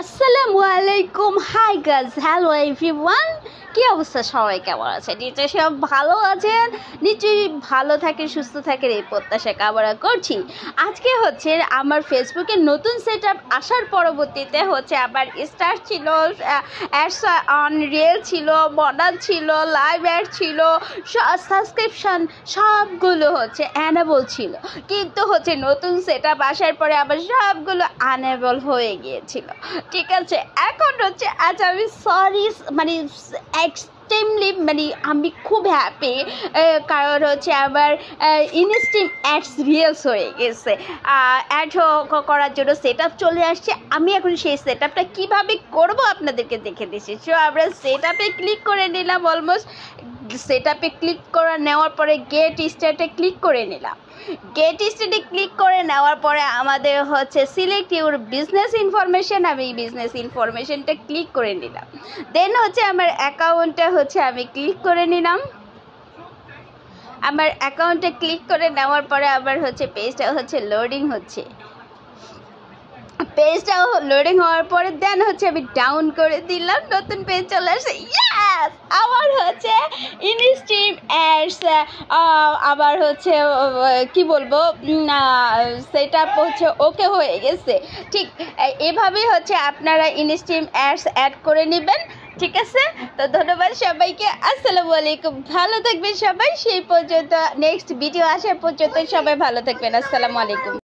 আসসালামু আলাইকুম। Hi guys, hello everyone. কি অবস্থা, সবাই কেমন আছে? নিশ্চয়ই সব ভালো আছেন, নিশ্চয়ই ভালো থাকেন, সুস্থ থাকেন, এই প্রত্যাশা কামনা করছি। আজকে হচ্ছে আমার ফেসবুকে নতুন সেট আপ আসার পরবর্তীতে হচ্ছে আবার স্টার ছিল, অ্যাডস অন রিয়েল ছিল, মডাল ছিল, লাইভ অ্যাড ছিল, সাবস্ক্রিপশন সবগুলো হচ্ছে অ্যানেবল ছিল, কিন্তু হচ্ছে নতুন সেট আপ আসার পরে আবার সবগুলো আনএবল হয়ে গিয়েছিল। ঠিক আছে, এখন হচ্ছে আজ আমি সরি মানে এক্সট্রিমলি আমি খুব হ্যাপি, কারণ হচ্ছে আমার ইনস্ট্রিম অ্যাডস রিলস হয়ে গেছে। অ্যাড করার জন্য সেট আপ চলে আসছে। আমি এখন সেই সেট আপটা কীভাবে করবো আপনাদেরকে দেখে দিচ্ছি। সো আমরা সেট আপে ক্লিক করে নিলাম। অলমোস্ট সেট আপে ক্লিক করে নেওয়ার পরে গেট স্টার্টে ক্লিক করে নিলাম। গেট স্টার্টে ক্লিক করে নেওয়ার পরে আমাদের হচ্ছে সিলেক্ট ইউর বিজনেস ইনফরমেশন। আমি বিজনেস ইনফরমেশনটা ক্লিক করে নিলাম। দেন হচ্ছে আমার অ্যাকাউন্টটা হচ্ছে আমি ক্লিক করে নিলাম। আমার অ্যাকাউন্টে ক্লিক করে নেওয়ার পরে আবার হচ্ছে পেজটা হচ্ছে লোডিং হচ্ছে। পেজটা লোডিং হওয়ার পরে দেন হচ্ছে আমি ডাউন করে দিলাম, নতুন পেজ চলে আসে। ইয়েস, আবার হচ্ছে ইনস্ট্রিম অ্যাডস আবার হচ্ছে কি বলবো, সেটা হচ্ছে ওকে হয়ে গেছে। ঠিক এভাবেই হচ্ছে আপনারা ইনস্ট্রিম অ্যাডস অ্যাড করে নেবেন। ঠিক আছে, তো ধন্যবাদ সবাইকে। আসসালামু আলাইকুম, ভালো থাকবেন সবাই। সেই পর্যন্ত নেক্সট ভিডিও আসার পর্যন্ত সবাই ভালো থাকবেন। আসসালামু আলাইকুম।